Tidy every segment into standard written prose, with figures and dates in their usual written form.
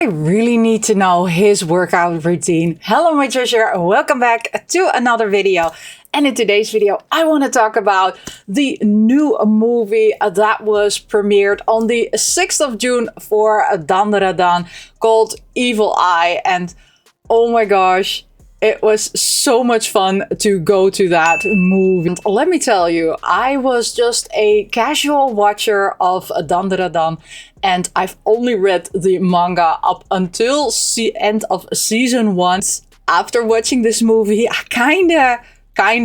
I really need to know his workout routine. Hello my treasure, welcome back to another video. And in today's video, I want to talk about the new movie that was premiered on the 6th of June for Dandadan called Evil Eye. And oh my gosh, it was so much fun to go to that movie. And let me tell you, I was just a casual watcher of Dandadan, and I've only read the manga up until the end of season 1. After watching this movie, I kinda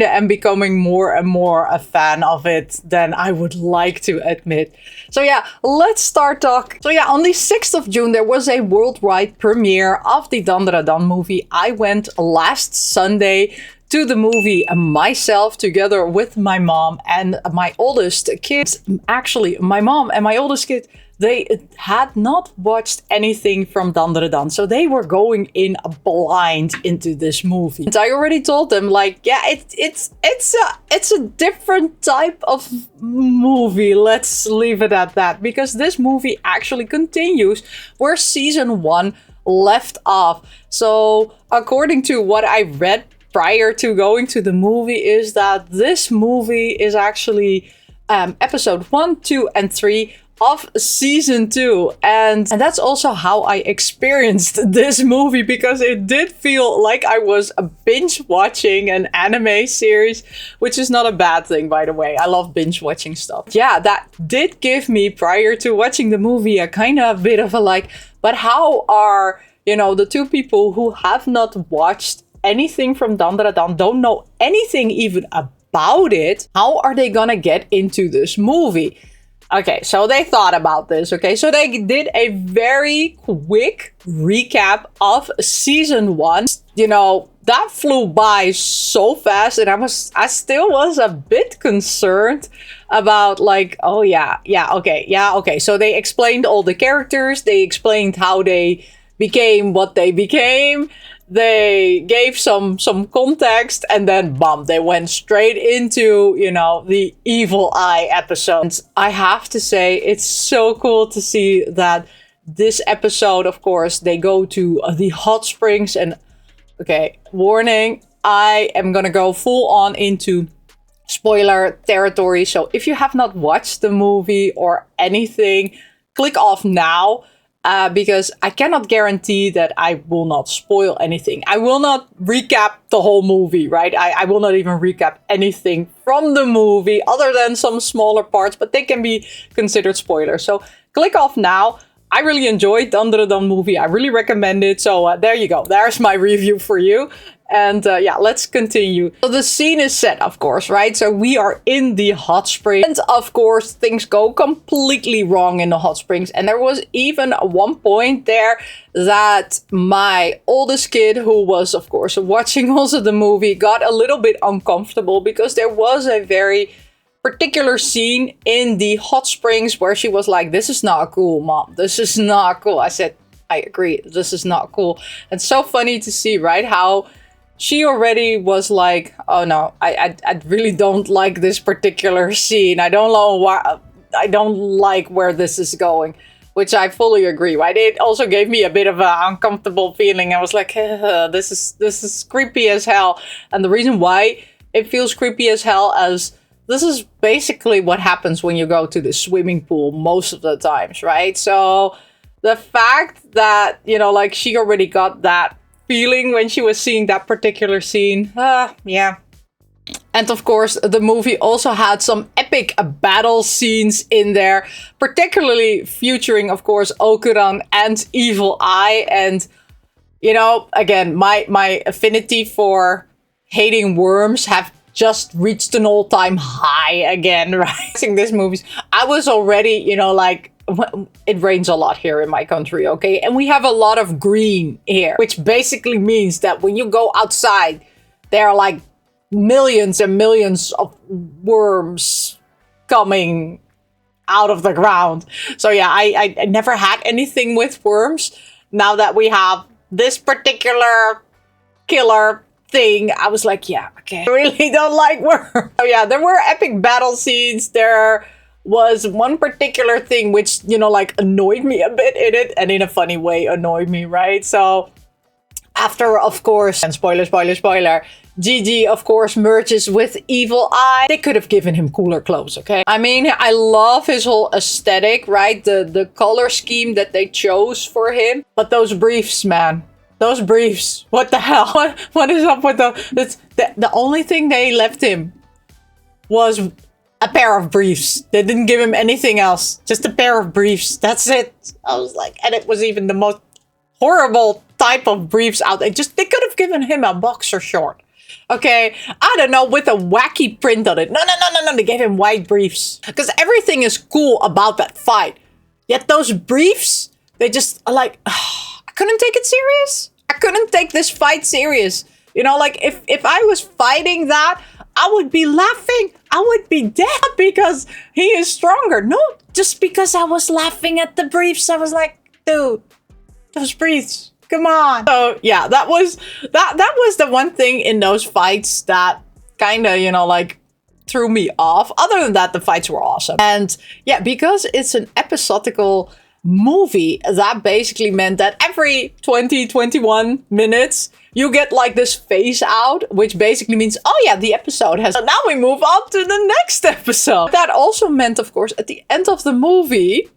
am becoming more and more a fan of it than I would like to admit. So yeah, let's start talking. So yeah, on the 6th of June, there was a worldwide premiere of the Dandadan movie. I went last Sunday to the movie myself together with my mom and my oldest kid. Actually, my mom and my oldest kid, they had not watched anything from Dandadan, so they were going in blind into this movie. And I already told them, like, yeah, it's a different type of movie. Let's leave it at that, because this movie actually continues where season 1 left off. So according to what I read prior to going to the movie, is that this movie is actually episode 1, 2, and 3 of season 2, and that's also how I experienced this movie, because it did feel like I was binge watching an anime series, which is not a bad thing, by the way. I love binge watching stuff. Yeah, that did give me, prior to watching the movie, a kind of bit of a like, but how are, you know, the two people who have not watched anything from Dandadan, don't know anything even about it, how are they gonna get into this movie? Okay, so they thought about this, okay? So they did a very quick recap of season 1. You know, that flew by so fast, and I still was a bit concerned about, like, oh yeah, okay. So they explained all the characters, they explained how they became what they became. They gave some context, and then bam, they went straight into, you know, the Evil Eye episodes. I have to say, it's so cool to see that this episode, of course, they go to the hot springs. And okay, warning, I am gonna go full on into spoiler territory. So if you have not watched the movie or anything, click off now. Because I cannot guarantee that I will not spoil anything. I will not recap the whole movie, right? I will not even recap anything from the movie other than some smaller parts, but they can be considered spoilers. So click off now. I really enjoyed the Dandadan movie. I really recommend it. So there you go. There's my review for you. And yeah, let's continue. So the scene is set, of course, right? So we are in the hot spring. And of course, things go completely wrong in the hot springs. And there was even one point there that my oldest kid, who was, of course, watching also the movie, got a little bit uncomfortable, because there was a very particular scene in the hot springs where she was like, this is not cool, Mom. This is not cool. I said, I agree. This is not cool. It's so funny to see, right? How she already was like, oh no, I really don't like this particular scene. I don't know why. I don't like where this is going, which I fully agree, right? It also gave me a bit of an uncomfortable feeling. I was like, this is creepy as hell. And the reason why it feels creepy as hell as this is basically what happens when you go to the swimming pool most of the times, right? So the fact that, you know, like, she already got that feeling when she was seeing that particular scene, yeah. And of course, the movie also had some epic battle scenes in there, particularly featuring, of course, Okuran and Evil Eye. And, you know, again, my affinity for hating worms have just reached an all-time high again, right? Watching this movie, I was already, you know, like, it rains a lot here in my country, okay? And we have a lot of green here, which basically means that when you go outside, there are like millions and millions of worms coming out of the ground. So yeah, I never had anything with worms. Now that we have this particular killer thing, I was like, yeah, okay, I really don't like worms. So yeah, there were epic battle scenes. There was one particular thing which, you know, like annoyed me a bit in it, and in a funny way annoyed me, right? So after, of course, and spoiler, Gigi, of course, merges with Evil Eye. They could have given him cooler clothes, okay? I mean, I love his whole aesthetic, right? The color scheme that they chose for him. But those briefs, man. Those briefs. What the hell? What is up with the only thing they left him was a pair of briefs. They didn't give him anything else. Just a pair of briefs. That's it. I was like, and it was even the most horrible type of briefs out there. They could have given him a boxer short. Okay, I don't know, with a wacky print on it. No. They gave him white briefs. Because everything is cool about that fight. Yet those briefs, they just are like, I couldn't take it serious. I couldn't take this fight serious. You know, like if I was fighting that, I would be laughing. I would be dead because he is stronger. No, just because I was laughing at the briefs. I was like, dude, those briefs. Come on. So yeah, that was the one thing in those fights that kind of, you know, like threw me off. Other than that, the fights were awesome. And yeah, because it's an episodical movie, that basically meant that every 21 minutes, you get like this phase out, which basically means, oh yeah, the episode has... So now we move on to the next episode. That also meant, of course, at the end of the movie,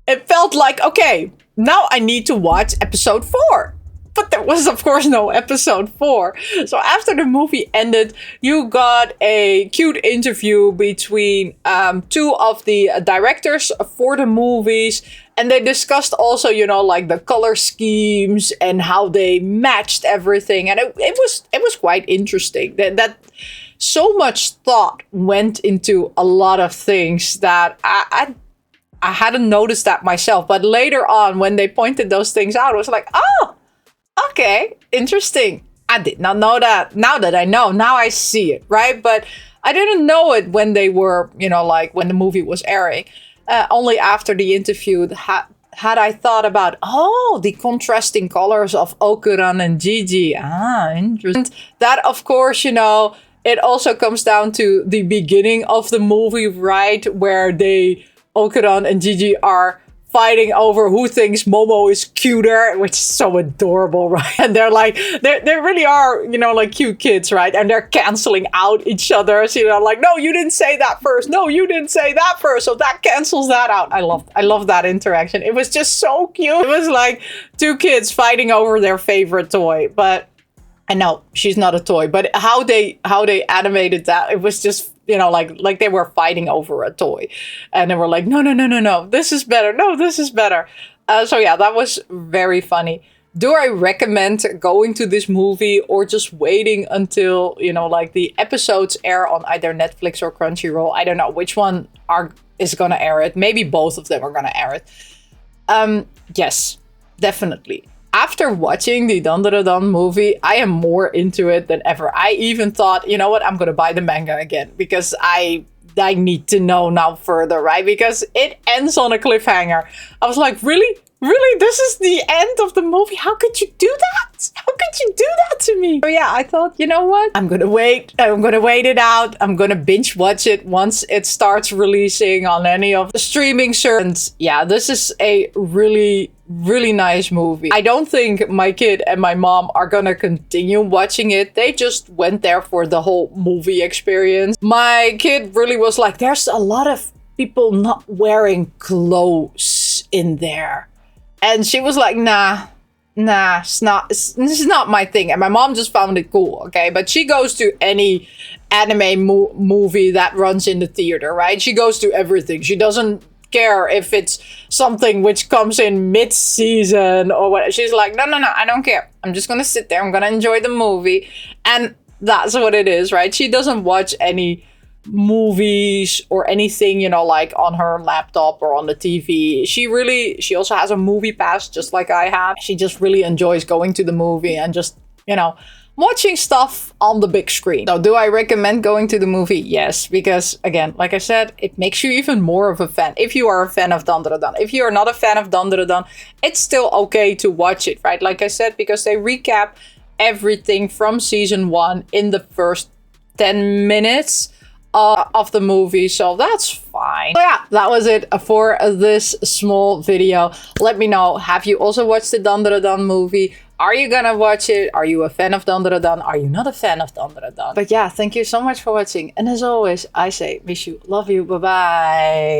it felt like, okay, now I need to watch episode 4. But there was, of course, no episode 4. So after the movie ended, you got a cute interview between two of the directors for the movies. And they discussed also, you know, like the color schemes and how they matched everything. And it was quite interesting. That so much thought went into a lot of things that I hadn't noticed that myself. But later on, when they pointed those things out, I was like, oh, okay, interesting. I did not know that. Now that I know, now I see it, right? But I didn't know it when they were, you know, like when the movie was airing. Only after the interview had I thought about, oh, the contrasting colors of Okuran and Gigi. Ah, interesting. That, of course, you know, it also comes down to the beginning of the movie, right? Where Okuran and Gigi are fighting over who thinks Momo is cuter, which is so adorable, right? And they're like, they really are, you know, like cute kids, right? And they're canceling out each other. So, you know, like, no, you didn't say that first. No, you didn't say that first. So that cancels that out. I love that interaction. It was just so cute. It was like two kids fighting over their favorite toy. But I know she's not a toy, but how they animated that, it was just, you know, like they were fighting over a toy, and they were like, no, this is better. No, this is better. So yeah, that was very funny. Do I recommend going to this movie or just waiting until, you know, like the episodes air on either Netflix or Crunchyroll? I don't know which one is gonna air it. Maybe both of them are gonna air it. Yes, definitely. After watching the Dandadan movie, I am more into it than ever. I even thought, you know what, I'm going to buy the manga again because I need to know now further, right? Because it ends on a cliffhanger. I was like, really? Really? This is the end of the movie? How could you do that? How could you do that to me? So yeah, I thought, you know what? I'm going to wait. I'm going to wait it out. I'm going to binge watch it once it starts releasing on any of the streaming services. Yeah, this is a really nice movie. I don't think my kid and my mom are going to continue watching it. They just went there for the whole movie experience. My kid really was like, there's a lot of people not wearing clothes in there. And she was like, nah, this is not my thing. And my mom just found it cool, okay? But she goes to any anime movie that runs in the theater, right? She goes to everything. She doesn't care if it's something which comes in mid-season or what. She's like, no, I don't care. I'm just gonna sit there. I'm gonna enjoy the movie. And that's what it is, right? She doesn't watch any movies or anything, you know, like on her laptop or on the TV. She also has a movie pass just like I have. She just really enjoys going to the movie and just, you know, watching stuff on the big screen. So do I recommend going to the movie? Yes, because again, like I said, it makes you even more of a fan. If you are a fan of Dandadan. If you are not a fan of Dandadan, it's still okay to watch it, right? Like I said, because they recap everything from season 1 in the first 10 minutes of the movie, so that's fine. So yeah, that was it for this small video. Let me know, have you also watched the Dandadan movie? Are you gonna watch it? Are you a fan of Dandadan? Are you not a fan of Dandadan? But yeah, thank you so much for watching. And as always, I say, miss you, love you, bye bye.